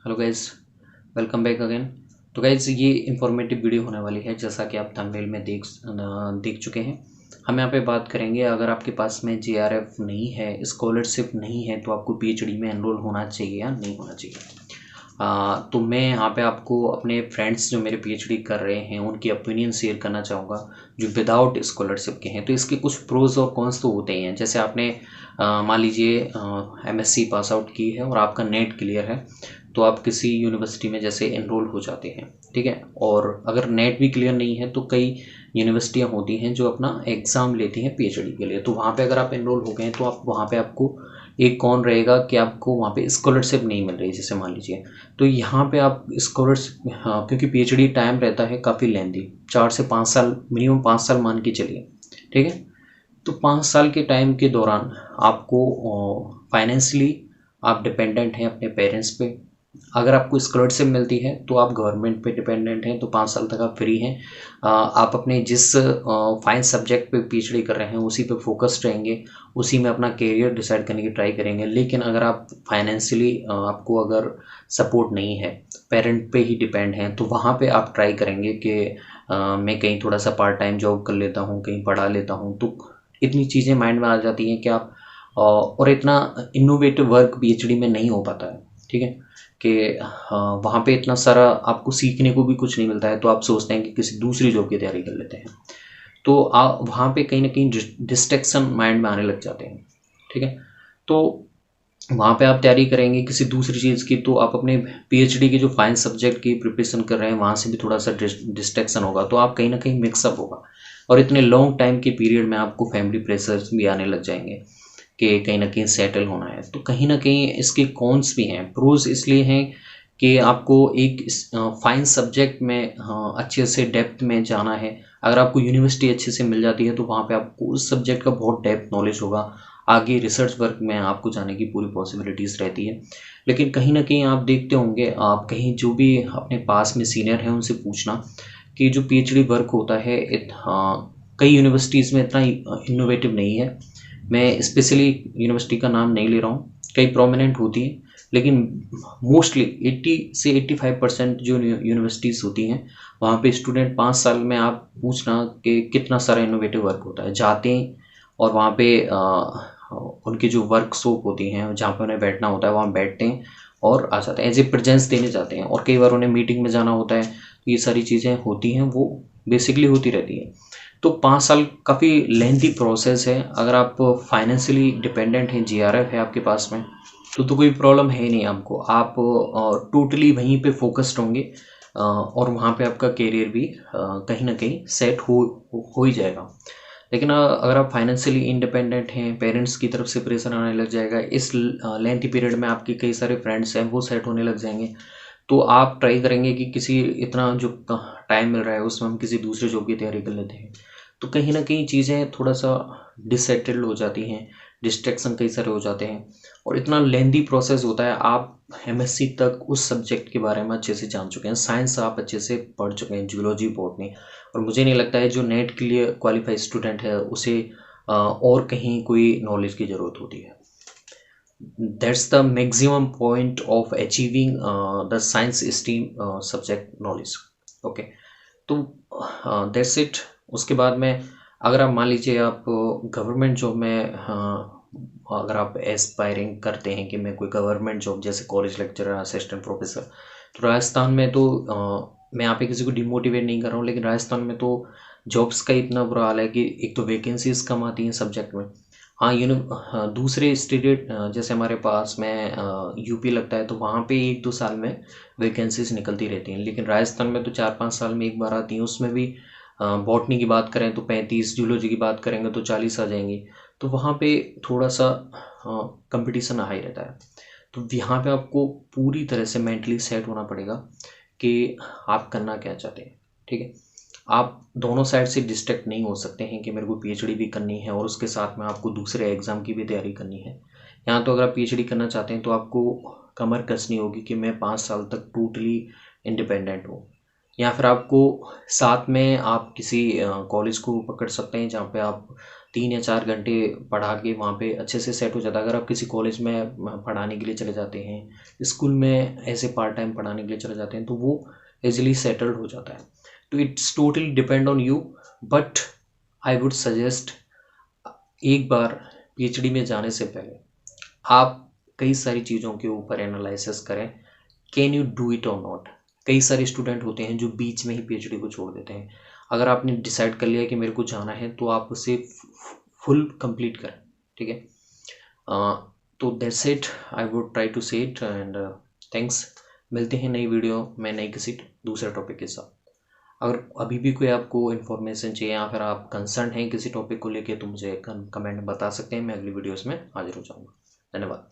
Hello guys, welcome back again. तो guys ये informative video होने वाली है, जैसा कि आप थंबनेल में देख चुके हैं। हम यहाँ पे बात करेंगे, अगर आपके पास में जीआरएफ नहीं है, स्कॉलरशिप नहीं है, तो आपको पीएचडी में एनरोल होना चाहिए या नहीं होना चाहिए। तो मैं यहाँ पे आपको अपने फ्रेंड्स जो मेरे पीएचडी कर रहे हैं उनकी ओपिनियन शेयर करना चाहूँगा, जो विदाउट स्कॉलरशिप के हैं। तो इसके कुछ प्रोज और कॉन्स तो होते ही हैं। जैसे आपने मान लीजिए एमएससी पास आउट की है और आपका नेट क्लियर है, तो आप किसी यूनिवर्सिटी में जैसे एनरोल हो जाते हैं, ठीक है। और अगर नेट भी क्लियर नहीं है तो कई यूनिवर्सिटियां होती हैं जो अपना एग्ज़ाम लेती हैं पीएचडी के लिए। तो वहाँ पे अगर आप एनरोल हो गए तो आप वहाँ पे आपको एक कौन रहेगा कि आपको वहाँ पे स्कॉलरशिप नहीं मिल रही, जैसे मान लीजिए। तो यहाँ पे आप स्कॉलरशिप, हाँ, क्योंकि पीएचडी टाइम रहता है काफ़ी लेंदी, 4 से 5 साल, मिनिमम 5 साल मान के चलिए, ठीक है। तो 5 साल के टाइम के दौरान आपको फाइनेंशियली आप डिपेंडेंट हैं अपने पेरेंट्स पे। अगर आपको स्कॉलरशिप मिलती है तो आप गवर्नमेंट पे डिपेंडेंट हैं, तो 5 साल तक आप फ्री हैं। आप अपने जिस फाइन सब्जेक्ट पे पीएचडी कर रहे हैं उसी पे फोकस्ड रहेंगे, उसी में अपना करियर डिसाइड करने की ट्राई करेंगे। लेकिन अगर आप फाइनेंशियली आपको अगर सपोर्ट नहीं है, पेरेंट पे ही डिपेंड हैं, तो वहाँ पे आप ट्राई करेंगे कि मैं कहीं थोड़ा सा पार्ट टाइम जॉब कर लेता हूँ, कहीं पढ़ा लेता हूँ। तो इतनी चीज़ें माइंड में आ जाती हैं कि आप और इतना इनोवेटिव वर्क पीएचडी में नहीं हो पाता है, ठीक है। कि वहाँ पे इतना सारा आपको सीखने को भी कुछ नहीं मिलता है, तो आप सोचते हैं कि किसी दूसरी जॉब की तैयारी कर लेते हैं। तो आप वहाँ पे कहीं ना कहीं डिस्ट्रैक्शन माइंड में आने लग जाते हैं, ठीक है। तो वहाँ पे आप तैयारी करेंगे किसी दूसरी चीज़ की, तो आप अपने पीएचडी के जो फाइन सब्जेक्ट की प्रिपरेशन कर रहे हैं वहाँ से भी थोड़ा सा डिस्ट्रैक्शन होगा, तो आप कहीं ना कहीं मिक्सअप होगा। और इतने लॉन्ग टाइम के पीरियड में आपको फैमिली प्रेशर्स भी आने लग जाएंगे कि कहीं ना कहीं सेटल होना है। तो कहीं ना कहीं इसके कॉन्स भी हैं। प्रोज इसलिए हैं कि आपको एक फाइन सब्जेक्ट में अच्छे से डेप्थ में जाना है। अगर आपको यूनिवर्सिटी अच्छे से मिल जाती है तो वहाँ पे आपको उस सब्जेक्ट का बहुत डेप्थ नॉलेज होगा, आगे रिसर्च वर्क में आपको जाने की पूरी पॉसिबिलिटीज़ रहती है। लेकिन कहीं ना कहीं आप देखते होंगे, आप कहीं जो भी अपने पास में सीनियर हैं उनसे पूछना कि जो पीएचडी वर्क होता है कई यूनिवर्सिटीज़ में इतना इनोवेटिव नहीं है। मैं स्पेशली यूनिवर्सिटी का नाम नहीं ले रहा हूँ, कई प्रोमिनेंट होती हैं, लेकिन मोस्टली 80 से 85% जो यूनिवर्सिटीज़ होती हैं वहाँ पे स्टूडेंट 5 साल में, आप पूछना कि कितना सारा इनोवेटिव वर्क होता है। जाते हैं और वहाँ पे उनकी जो वर्कशॉप होती हैं जहाँ पे उन्हें बैठना होता है वहाँ बैठते हैं और आ जाते हैं, एज ए प्रेजेंस देने जाते हैं। और कई बार उन्हें मीटिंग में जाना होता है, तो ये सारी चीज़ें होती हैं, वो बेसिकली होती रहती हैं। तो 5 साल काफ़ी लेंथी प्रोसेस है। अगर आप फाइनेंशियली डिपेंडेंट हैं, जीआरएफ है आपके पास में, तो कोई प्रॉब्लम है ही नहीं आपको। आप टोटली वहीं पे फोकस्ड होंगे और वहाँ पे आपका करियर भी कहीं ना कहीं सेट हो ही जाएगा। लेकिन अगर आप फाइनेंशियली इंडिपेंडेंट हैं, पेरेंट्स की तरफ से प्रेशर आने लग जाएगा, इस लेंथी पीरियड में आपके कई सारे फ्रेंड्स हैं वो सेट होने लग जाएंगे, तो आप ट्राई करेंगे कि किसी इतना जो टाइम मिल रहा है उसमें हम किसी दूसरे जॉब की तैयारी कर लेते हैं। तो कहीं ना कहीं चीज़ें थोड़ा सा डिससेटल्ड हो जाती हैं, डिस्ट्रैक्शन कई सारे हो जाते हैं, और इतना लेंदी प्रोसेस होता है। आप एमएससी तक उस सब्जेक्ट के बारे में अच्छे से जान चुके हैं, साइंस आप अच्छे से पढ़ चुके हैं, जूलॉजी बॉटनी। और मुझे नहीं लगता है जो नेट के लिए क्वालिफाइड स्टूडेंट है उसे और कहीं कोई नॉलेज की ज़रूरत होती है। That's the maximum point of achieving the science stream subject knowledge. Okay, तो दैट्स इट। उसके बाद में अगर आप मान लीजिए आप गवर्नमेंट जॉब में, अगर आप एस्पायरिंग करते हैं कि मैं कोई गवर्नमेंट जॉब जैसे कॉलेज लेक्चरर, असिस्टेंट प्रोफेसर, तो राजस्थान में तो मैं यहाँ पे किसी को डिमोटिवेट नहीं कर रहा हूँ, लेकिन राजस्थान में तो जॉब्स का इतना बुरा हाल है कि एक तो वैकेंसीज कम आती हैं सब्जेक्ट में। हाँ, हाँ, दूसरे स्टेट जैसे हमारे पास में यूपी लगता है, तो वहाँ पे 1-2 साल में वैकेंसीज निकलती रहती हैं। लेकिन राजस्थान में तो 4-5 साल में एक बार आती हैं, उसमें भी बॉटनी की बात करें तो 35, जूलॉजी की बात करेंगे तो 40 आ जाएंगी। तो वहाँ पे थोड़ा सा कंपटीशन हाई रहता है। तो यहाँ पे आपको पूरी तरह से मेंटली सेट होना पड़ेगा कि आप करना क्या चाहते हैं, ठीक है। आप दोनों साइड से डिस्ट्रैक्ट नहीं हो सकते हैं कि मेरे को पीएचडी भी करनी है और उसके साथ में आपको दूसरे एग्ज़ाम की भी तैयारी करनी है। यहाँ तो अगर आप पीएचडी करना चाहते हैं तो आपको कमर कसनी होगी कि मैं 5 साल तक टोटली इंडिपेंडेंट हूँ। या फिर आपको साथ में आप किसी कॉलेज को पकड़ सकते हैं जहाँ पे आप 3 या 4 घंटे पढ़ा के वहाँ पे अच्छे से सेट हो जाता है। अगर आप किसी कॉलेज में पढ़ाने के लिए चले जाते हैं, स्कूल में ऐसे पार्ट टाइम पढ़ाने के लिए चले जाते हैं, तो वो ईजिली सेटल्ड हो जाता है। तो it's totally depend on you, but I would suggest एक बार पीएचडी में जाने से पहले आप कई सारी चीज़ों के ऊपर एनालिसिस करें, कैन यू डू इट और नॉट। कई सारे स्टूडेंट होते हैं जो बीच में ही पीएचडी को छोड़ देते हैं। अगर आपने डिसाइड कर लिया कि मेरे को जाना है तो आप उसे फुल कंप्लीट करें, ठीक है। तो that's it, I would try to say it and thanks. मिलते हैं नई वीडियो में नई किसी दूसरे टॉपिक के साथ। अगर अभी भी कोई आपको इन्फॉर्मेशन चाहिए या फिर आप कंसर्न हैं किसी टॉपिक को लेके तो मुझे कमेंट बता सकते हैं, मैं अगली वीडियोस में हाजिर हो जाऊंगा। धन्यवाद।